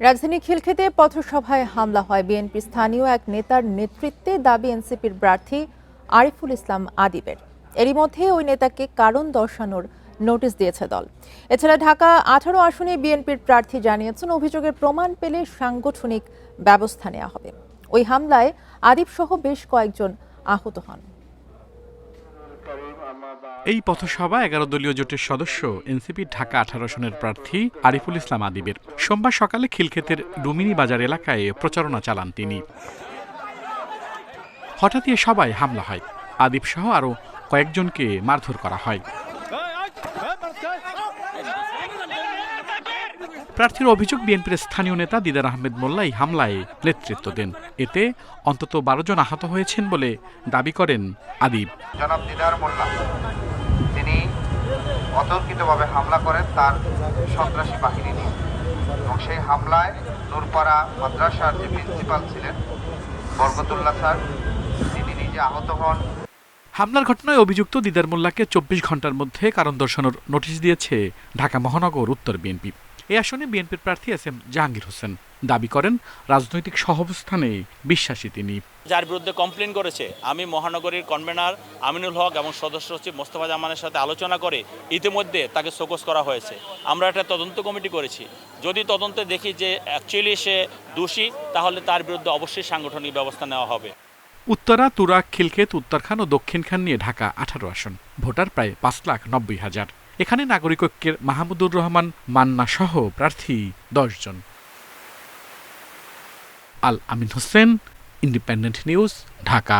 রাজধানী খিলক্ষেতে পথসভায় হামলা হয়। বিএনপি স্থানীয় এক নেতার নেতৃত্বে দাবি এনসিপির প্রার্থী আরিফুল ইসলাম আদিবের। এরই মধ্যে ওই নেতাকে কারণ দর্শানোর নোটিশ দিয়েছে দল। এছাড়া ঢাকা 18 আসনে বিএনপির প্রার্থী জানিয়েছেন, অভিযোগের প্রমাণ পেলে সাংগঠনিক ব্যবস্থা নেওয়া হবে। ওই হামলায় আদিব সহ বেশ কয়েকজন আহত হন। এই পথসভা 11 দলীয় জোটের সদস্য এনসিপির ঢাকা 18 আসনের প্রার্থী আরিফুল ইসলাম আদিবের। সোমবার সকালে খিলক্ষেতের ডুমিনি বাজার এলাকায় প্রচারণা চালান তিনি। হঠাৎই এ সবাই হামলা হয়। আদিব সহ আরও কয়েকজনকে মারধর করা হয়। প্রার্থীর অভিযোগ, বিএনপির স্থানীয় নেতা দিদার আহমেদ মোল্লা এই হামলায় নেতৃত্ব দেন। এতে অন্তত 12 জন আহত হয়েছেন বলে দাবি করেন আদিব। জনাব দিদার মোল্লা তিনি অতর্কিতভাবে হামলা করেন তার সন্ত্রাসী বাহিনী নিয়ে, এবং সেই হামলায় নূরপাড়া মাদ্রাসার যে প্রিন্সিপাল ছিলেন বরকতুল্লাহ স্যার, তিনি নিজে আহত হন। হামলার ঘটনায় অভিযুক্ত দিদার মোল্লাকে 24 ঘন্টার মধ্যে কারণ দর্শানোর নোটিশ দিয়েছে ঢাকা মহানগর উত্তর বিএনপি। এই আসনে বিএনপির প্রার্থী এসএম জাহাঙ্গীর হোসেন দাবি করেন, রাজনৈতিক সহাবস্থানে বিশ্বাসী তিনি। যার বিরুদ্ধে কমপ্লেন করেছে, আমি মহানগরীর কনভেনার আমিনুল হক এবং সদস্য সচিব মোস্তফা জামানের সাথে আলোচনা করে ইতিমধ্যে তাকে শোকজ করা হয়েছে। আমরা একটা তদন্ত কমিটি করেছি। যদি তদন্তে দেখি যে অ্যাকচুয়ালি সে দোষী, তাহলে তার বিরুদ্ধে অবশ্যই সাংগঠনিক ব্যবস্থা নেওয়া হবে। উত্তরা, তুরাগ, খিলক্ষেত, উত্তরখান ও দক্ষিণখান নিয়ে ঢাকা 18 আসন, ভোটার প্রায় 5,90,000। এখানে নাগরিক ঐক্যের মাহমুদুর রহমান মান্না সহ প্রার্থী 10 জন। আল আমিন হোসেন, ইন্ডিপেন্ডেন্ট নিউজ, ঢাকা।